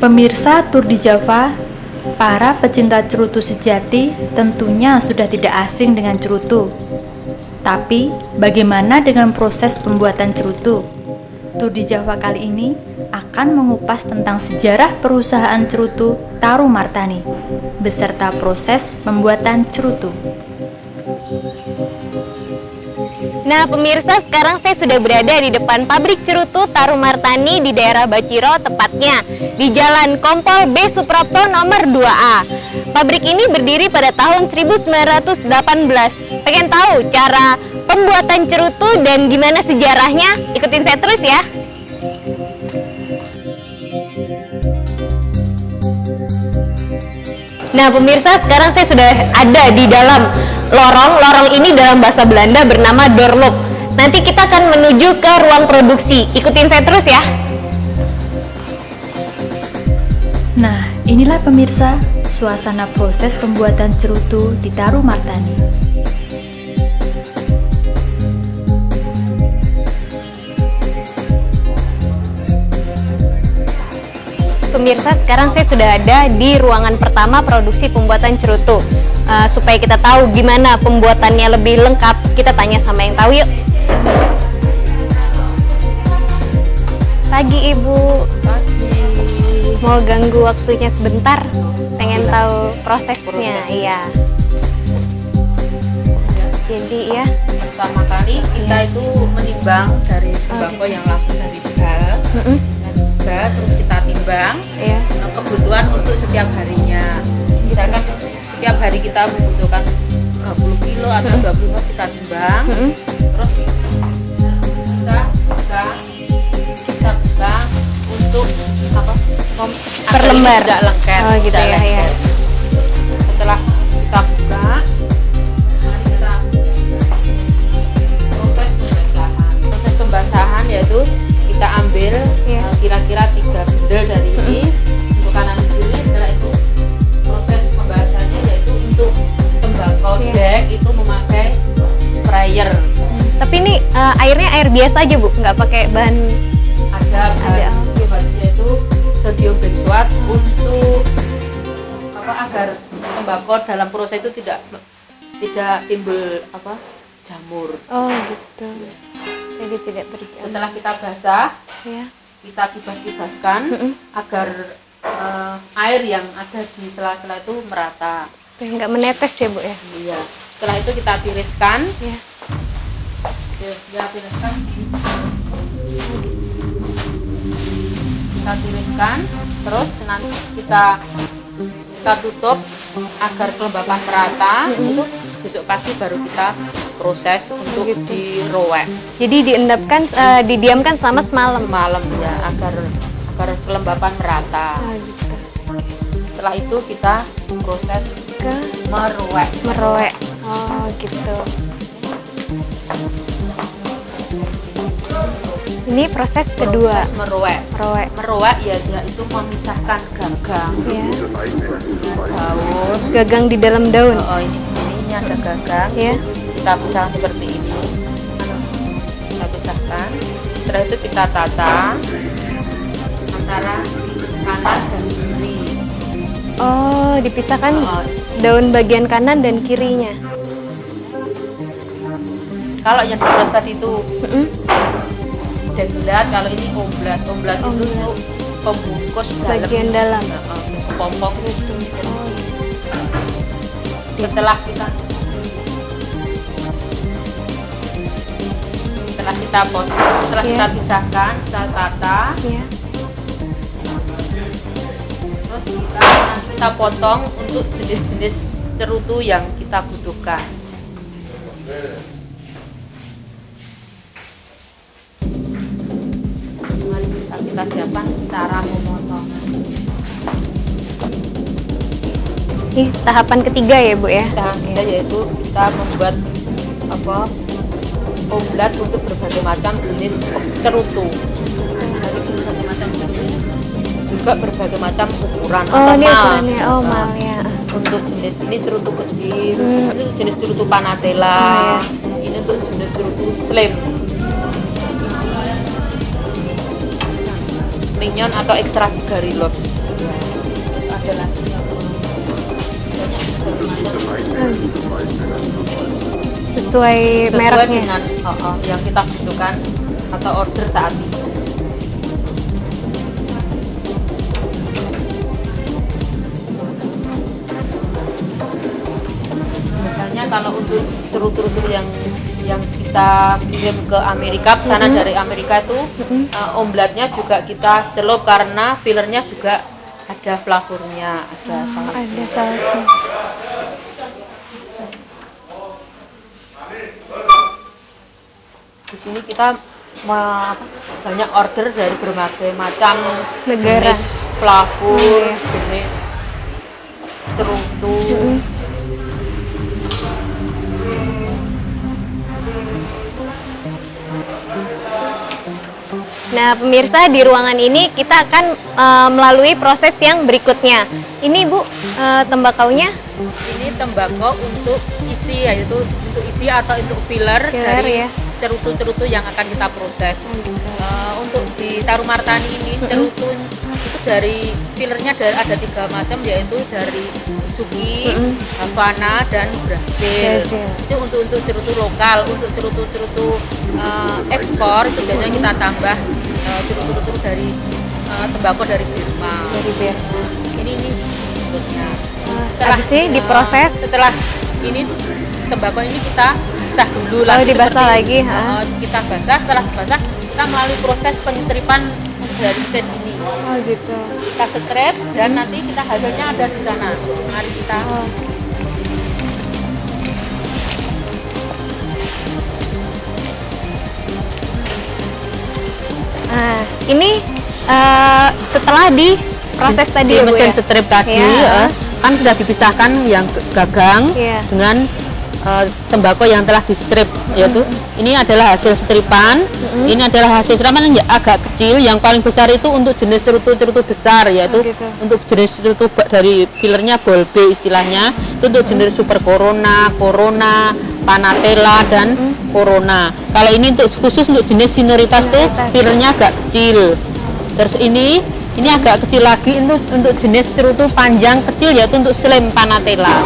Pemirsa Tur di Java, para pecinta cerutu sejati tentunya sudah tidak asing dengan cerutu. Tapi, bagaimana dengan proses pembuatan cerutu? Tur di Java kali ini akan mengupas tentang sejarah perusahaan cerutu Taru Martani, beserta proses pembuatan cerutu. Nah pemirsa, sekarang saya sudah berada di depan pabrik cerutu Taru Martani di daerah Baciro, tepatnya di Jalan Kompol B Suprapto nomor 2A. Pabrik ini berdiri pada tahun 1918. Pengen tahu cara pembuatan cerutu dan gimana sejarahnya? Ikutin saya terus ya. Nah pemirsa, sekarang saya sudah ada di dalam lorong. Lorong ini dalam bahasa Belanda bernama doorloop. Nanti kita akan menuju ke ruang produksi. Ikutin saya terus ya. Nah, inilah pemirsa suasana proses pembuatan cerutu di Taru Martani. Pemirsa, sekarang saya sudah ada di ruangan pertama produksi pembuatan cerutu. Supaya kita tahu gimana pembuatannya lebih lengkap, kita tanya sama yang tahu yuk. Pagi Ibu. Pagi. Mau ganggu waktunya sebentar? Pengen tahu prosesnya, iya. Jadi ya. Pertama kali kita itu menimbang dari sembako yang langsung dari bal. Terus kita timbang kebutuhan untuk setiap harinya. Misalkan setiap hari kita membutuhkan 20 kilo atau 20 kita timbang. Terus kita buka untuk per lembar tidak lengket. Oh gitu ya, ya. Setelah kita buka, mari kita proses pembasahan. Proses pembasahan yaitu kita ambil kira-kira 3 bundel dari ini untuk kanan kiri. Setelah itu proses pembahasannya yaitu untuk tembakau dek itu memakai sprayer. Tapi ini airnya air biasa aja Bu, nggak pakai bahan. Ada yaitu sodium benzoat untuk agar tembakau dalam proses itu tidak timbul jamur. Oh gitu. Jadi tidak berjamur. Setelah kita basah, kita kibas-kibaskan agar air yang ada di sela-sela itu merata. Nggak menetes ya Bu ya? Iya. Setelah itu kita tiriskan. Ya, tiriskan. Kita tiriskan, terus nanti kita tutup agar kelembapan merata. Itu besok pagi baru kita proses untuk dirowek. Jadi didiamkan selama semalam. Malam ya, agar kelembapan merata. Setelah itu kita proses ke merowek. Oh gitu. Ini proses kedua. Merowek ya, itu memisahkan gagang. Daun. Gagang di dalam daun. Oh, ini ada gagang. Kita pisahkan seperti ini. Kita pisahkan. Setelah itu kita tata antara kanan dan kiri. Oh, dipisahkan daun bagian kanan dan kirinya. Kalau yang diproses itu bulat, kalau ini omblat itu untuk pembungkus bagian dalam. Pompong. Setelah kita potong, setelah kita pisahkan, kita tata. Terus kita potong untuk jenis-jenis cerutu yang kita butuhkan. Mari kita siapkan cara memotong. Ini tahapan ketiga ya Bu ya? Tahapan ketiga yaitu kita membuat omblat untuk berbagai macam jenis cerutu. Dari berbagai macam jenis, juga berbagai macam ukuran atau mal. Mal ya. Untuk jenis ini cerutu kecil, itu jenis cerutu panatela. Ini untuk jenis cerutu slim. mignon atau ekstraksi garilos. Ada lagi yang banyak sesuai mereknya dengan yang kita butuhkan atau order saat ini. Misalnya kalau untuk cerutu-cerutu yang kita kirim ke Amerika, pesanan dari Amerika itu omblatnya juga kita celup karena fillernya juga ada flavornya, ada sausnya. Di sini kita banyak order dari berbagai macam negara, jenis flavor, jenis cerutu. Nah, pemirsa, di ruangan ini kita akan melalui proses yang berikutnya. Ini Bu, tembakaunya? Ini tembakau untuk isi, yaitu untuk isi atau untuk filler dari cerutu-cerutu yang akan kita proses. Untuk di Taruh Martani ini cerutu itu dari fillernya ada 3 macam, yaitu dari Suki, Havana, dan Brazil. Itu untuk cerutu lokal. Untuk cerutu-cerutu ekspor itu biasanya kita tambah cerutu-cerutu dari tembakau dari Burma. Ini bentuknya. Habis ini diproses. Setelah ini tembakau ini kita basah dulu lagi. Dibasah lagi. Kita basah. Setelah basah kita melalui proses penyetripan dari mesin ini. Oh gitu. Kita setrip dan nanti kita hasilnya ada di sana. Mari kita. Nah, ini setelah diproses tadi di ya, Bu, mesin ya? strip tadi kan sudah dipisahkan yang gagang dengan tembakau yang telah di strip, yaitu ini adalah hasil stripan, ini adalah hasil stripan yang agak kecil. Yang paling besar itu untuk jenis cerutu-cerutu besar, yaitu untuk jenis cerutu dari fillernya ball B istilahnya, itu untuk jenis super corona, corona, panatella, dan corona. Kalau ini untuk khusus untuk jenis senioritas tuh fillernya agak kecil. Terus ini agak kecil lagi untuk jenis cerutu panjang kecil, yaitu untuk slim panatella.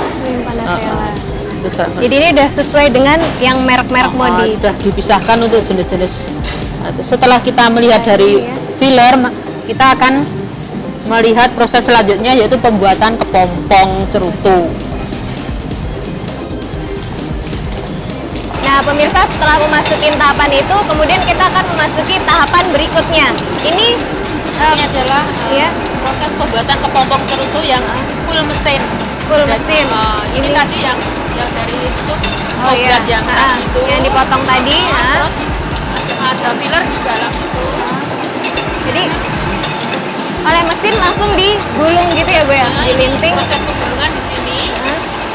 Jadi ini udah sesuai dengan yang merek-merek modi. Sudah dipisahkan untuk jenis-jenis. Setelah kita melihat dari filler, kita akan melihat proses selanjutnya, yaitu pembuatan kepompong cerutu. Nah, pemirsa, setelah memasuki tahapan itu, kemudian kita akan memasuki tahapan berikutnya. Ini adalah proses pembuatan kepompong cerutu yang full mesin. Ini tadi yang dari itu yang dipotong tadi. Terus ada filler di dalam itu. Jadi oleh mesin langsung digulung gitu ya, Bu ya? Dilinting. Proses penggulungan di sini.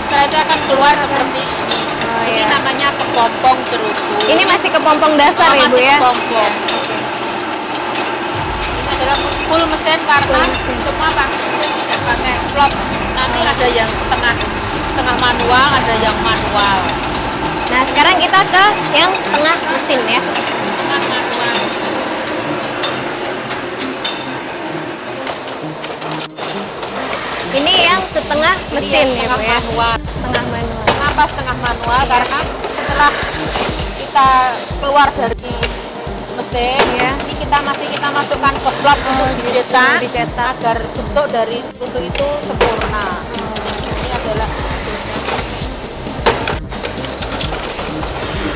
Setelah itu akan keluar seperti ini. Ini namanya kepompong cerutu. Ini masih kepompong dasar ya, Bu ya? Kepompong. Ini adalah full mesin karena semua pakai mesin, tidak pakai vlog. Nanti ada yang setengah manual, ada yang manual. Nah, sekarang kita ke yang setengah mesin ya. Setengah manual. Ini yang setengah mesin ya, Bu ya. Setengah manual. Kenapa setengah manual? Karena setelah kita keluar dari mesin, ini kita masukkan ke blok untuk dicetak agar bentuk dari cerutu itu sempurna. Ini adalah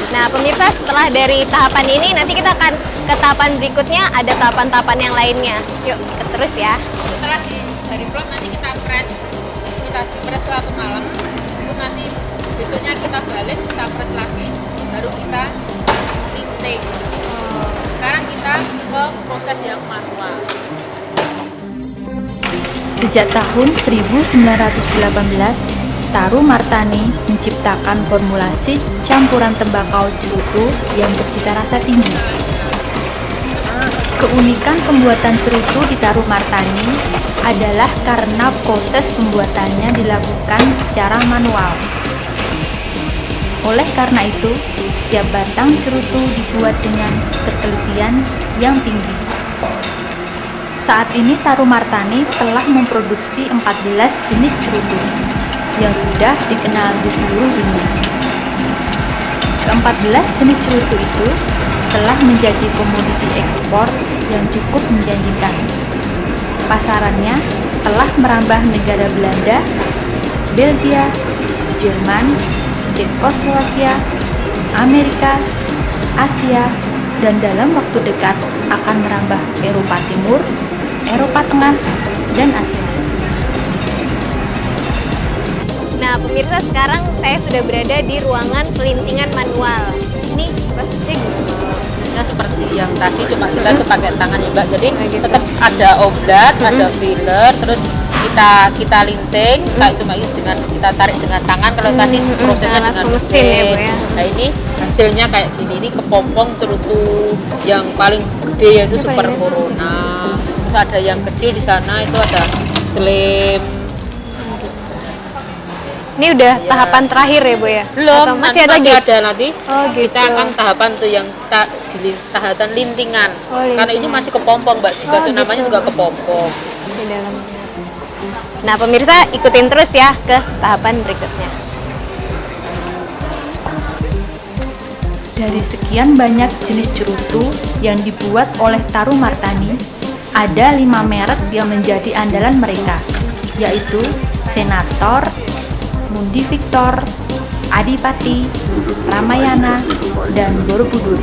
Nah, pemirsa, setelah dari tahapan ini, nanti kita akan ke tahapan berikutnya, ada tahapan-tahapan yang lainnya. Yuk, ikut terus ya. Setelah dari blok nanti kita press suatu malam, itu nanti besoknya kita balik, kita press lagi, baru kita linting. Sekarang kita ke proses yang manual. Sejak tahun 1918, Taruh Martani menciptakan formulasi campuran tembakau cerutu yang bercita rasa tinggi. Keunikan pembuatan cerutu di Taruh Martani adalah karena proses pembuatannya dilakukan secara manual. Oleh karena itu, setiap batang cerutu dibuat dengan ketelitian yang tinggi. Saat ini Taruh Martani telah memproduksi 14 jenis cerutu yang sudah dikenal di seluruh dunia. Ke-14 jenis cerutu itu telah menjadi komoditi ekspor yang cukup menjanjikan. Pasarannya telah merambah negara Belanda, Belgia, Jerman, Cekoslowakia, Amerika, Asia, dan dalam waktu dekat akan merambah Eropa Timur, Eropa Tengah, dan Asia. Nah, pemirsa, sekarang saya sudah berada di ruangan pelintingan manual. Ini prosesnya gimana? Ya, seperti yang tadi, cuma kita tuh pakai tangan ya Mbak. Jadi tetap ada obat, ada filler, terus kita linting, kayak cuma ini dengan kita tarik dengan tangan. Kalau tadi prosesnya dengan mesin ya, Bu, ya. Nah ini hasilnya kayak gini, ini kepompong cerutu yang paling gede yaitu Super Corona. Terus ada yang kecil di sana itu ada Slim. Ini udah tahapan terakhir ya, Bu ya? Belum, atau masih ada masih lagi? ada nanti. Oh, gitu. Kita akan tahapan tuh yang di tahapan lintingan. Oh, Karena ini masih kepompong Mbak, juga Oh, namanya gitu. juga kepompong. Di dalam. Nah, pemirsa ikutin terus ya ke tahapan berikutnya. Dari sekian banyak jenis cerutu yang dibuat oleh Taruh Martani, ada 5 merek yang menjadi andalan mereka, yaitu Senator, Mundi Victor, Adipati, Ramayana, dan Borobudur.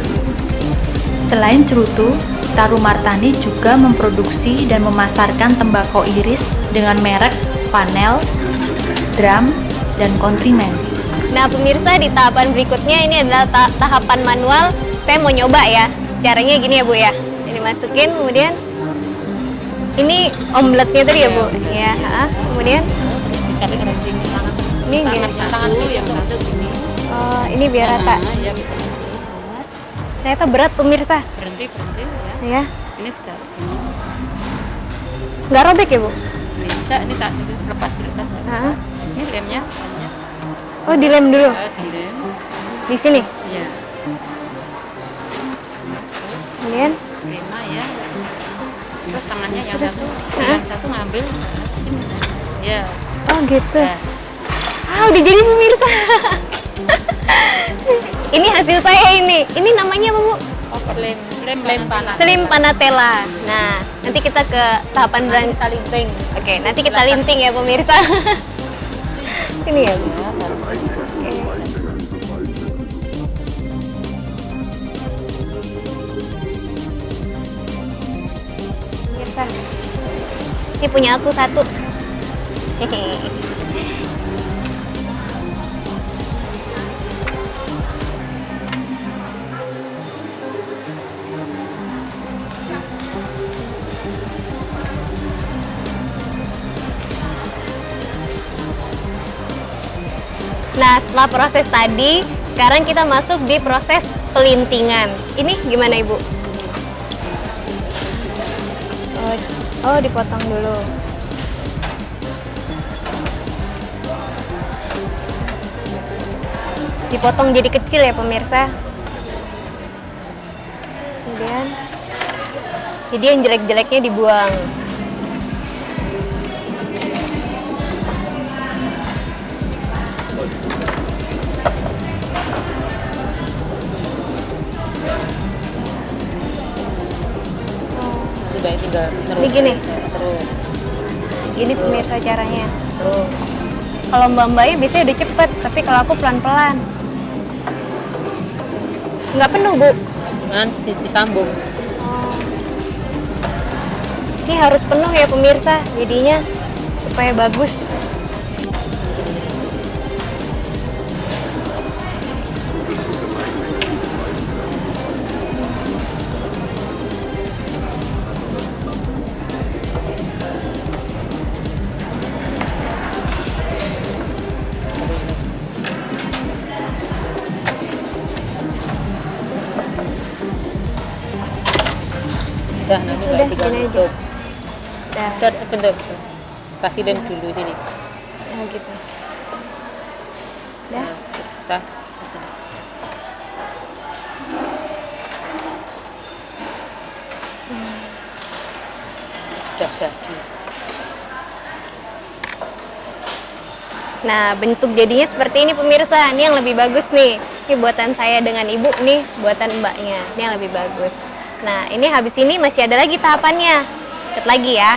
Selain cerutu, Taruh Martani juga memproduksi dan memasarkan tembakau iris dengan merek Panel, Drum, dan Countryman. Nah, pemirsa, di tahapan berikutnya ini adalah tahapan manual. Saya mau nyoba ya. Caranya gini ya, Bu ya. Ini masukin, kemudian ini omeletnya tadi ya, Bu. Ya, kemudian Bisa dengan sini tangan. ini gini. Tangan dulu yang satu gini. Oh, ini biar rata. Ya, Ternyata berat, pemirsa. berhenti Ya. ya. Ini tidak. Nggak robek ya, Bu? Ini bisa, ini tak lepas dulu. Hah? Ini lemnya. Oh, dilem dulu. Dilem. Di sini. Ya. Kemudian 5 ya. Terus tangannya yang Terus, satu ngambil ini. Ya. oh gitu. Ya. Udah jadi, pemirsa. Ini hasil saya ini. Ini namanya apa, Bu? Oh, lem panas. Slim Panatella. Nah, nanti kita ke tahapan Kita linting. Oke, nanti kita linting ya, pemirsa. Ini ya, Bu. Pemirsa. Ini punya aku satu. Hehehe. Nah, setelah proses tadi, sekarang kita masuk di proses pelintingan. Ini gimana, Ibu? Oh, dipotong dulu. Dipotong jadi kecil ya, pemirsa. Kemudian, jadi yang jelek-jeleknya dibuang. Baik, tinggal terus. Ini gini? Terus. Gini pemirsa caranya. Terus. Kalau mbak-mbaknya biasanya udah cepet, tapi kalau aku pelan-pelan. Nggak penuh, Bu. Dengan disambung. Ini harus penuh ya pemirsa, jadinya supaya bagus. Udah, nanti Udah, tinggal gini aja. tutup. Dah, Bentar. Kasih lem dulu sini. nah gitu. Dah. Terus kita sudah jadi. Nah, bentuk jadinya seperti ini pemirsa. Ini yang lebih bagus nih. Ini buatan saya dengan ibu, nih buatan mbaknya. Ini yang lebih bagus. Nah, ini habis ini masih ada lagi tahapannya. Lihat lagi ya.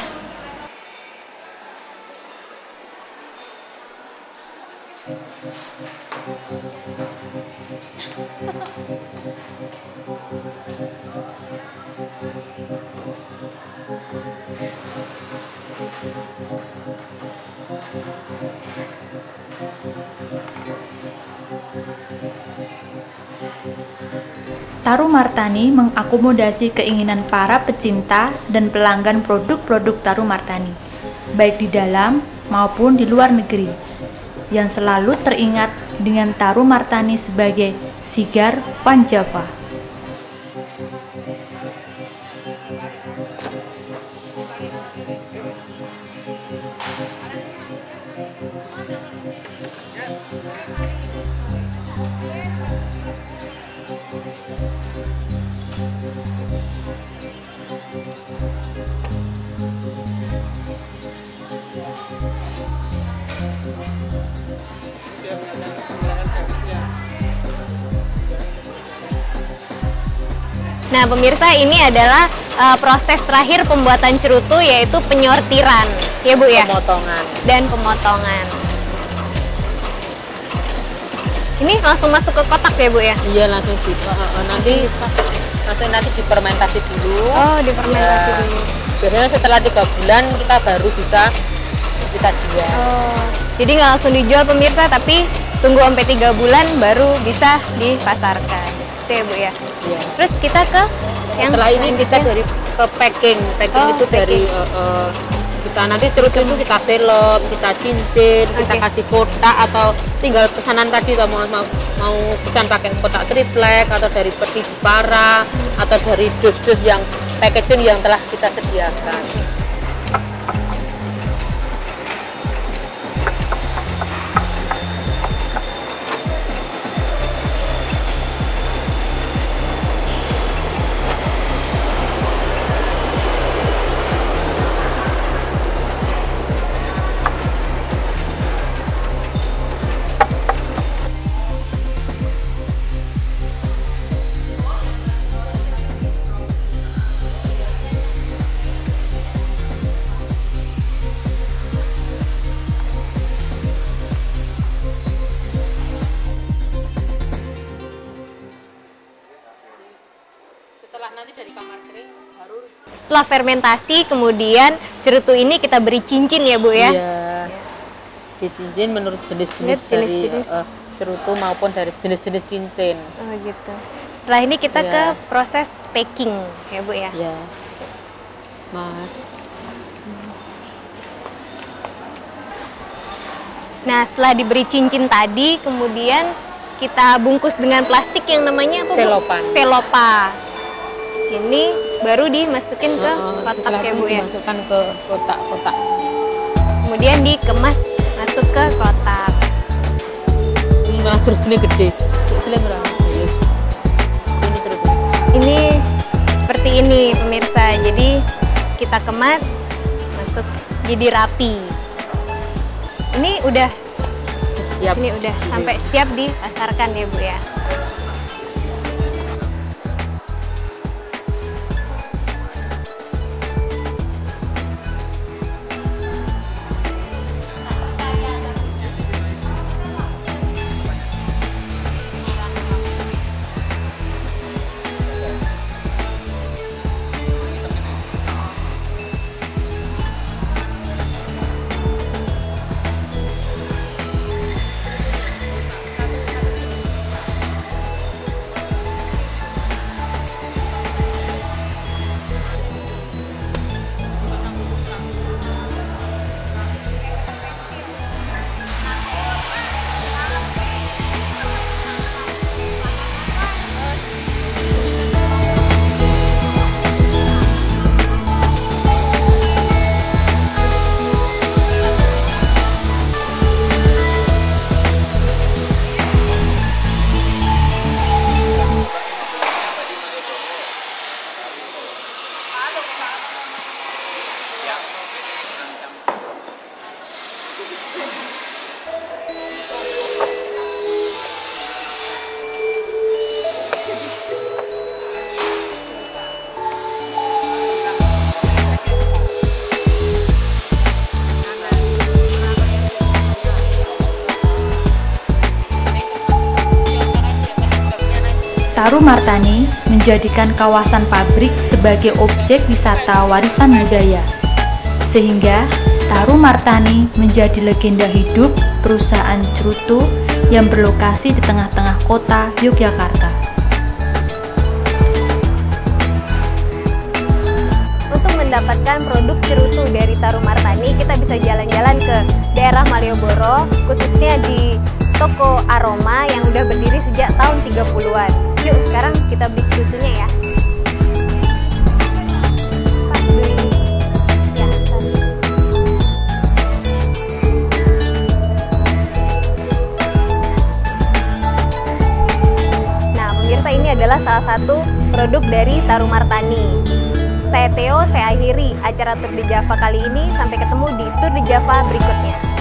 Taru Martani mengakomodasi keinginan para pecinta dan pelanggan produk-produk Taru Martani, baik di dalam maupun di luar negeri, yang selalu teringat dengan Taru Martani sebagai Sigar Van Java. Nah pemirsa, ini adalah proses terakhir pembuatan cerutu, yaitu penyortiran ya Bu ya? Pemotongan. Dan pemotongan. Ini langsung masuk ke kotak ya Bu ya? Iya, langsung nanti difermentasi dulu. Oh, difermentasi Ya. dulu. Biasanya setelah 3 bulan kita baru bisa kita jual. Oh, jadi nggak langsung dijual pemirsa, tapi tunggu sampai 3 bulan baru bisa dipasarkan. Itu ya Bu ya? Iya. Terus kita ke yang Setelah ini kita dari ke packing. Packing Oh, itu dari kita nanti cerutu itu kita selop, kita cincin, kita Oke. kasih kotak, atau tinggal pesanan tadi atau mau pesan pakai kotak triplek, atau dari peti Jepara, atau dari dus-dus yang packaging yang telah kita sediakan. Setelah nanti dari kamar kering baru setelah fermentasi, kemudian cerutu ini kita beri cincin ya Bu ya? Iya. Dicincin menurut jenis-jenis dari Jenis-jenis. cerutu maupun dari jenis-jenis cincin. Oh gitu. Setelah ini kita Iya. ke proses packing ya Bu ya? Ya. Mas. Nah setelah diberi cincin tadi, kemudian kita bungkus dengan plastik yang namanya apa Bu? Selopan. Selopa. Ini baru dimasukin ke kotak Setelah ya itu Bu ya? dimasukkan ke kotak-kotak. Kemudian dikemas masuk ke kotak. Ini malah terus ini gede. Sini berapa? Yes. Ini terus. Ini seperti ini pemirsa, jadi kita kemas masuk jadi rapi. Ini udah Siap. ini udah sampai siap dipasarkan ya Bu ya? Taru Martani menjadikan kawasan pabrik sebagai objek wisata warisan budaya, sehingga Taru Martani menjadi legenda hidup perusahaan cerutu yang berlokasi di tengah-tengah kota Yogyakarta. Untuk mendapatkan produk cerutu dari Taru Martani, kita bisa jalan-jalan ke daerah Malioboro, khususnya di toko aroma yang udah berdiri sejak tahun 30-an. Yuk sekarang kita beli cerutunya ya. Nah pemirsa, ini adalah salah satu produk dari Taru Martani. Saya Theo, saya akhiri acara Tour de Java kali ini. Sampai ketemu di Tour de Java berikutnya.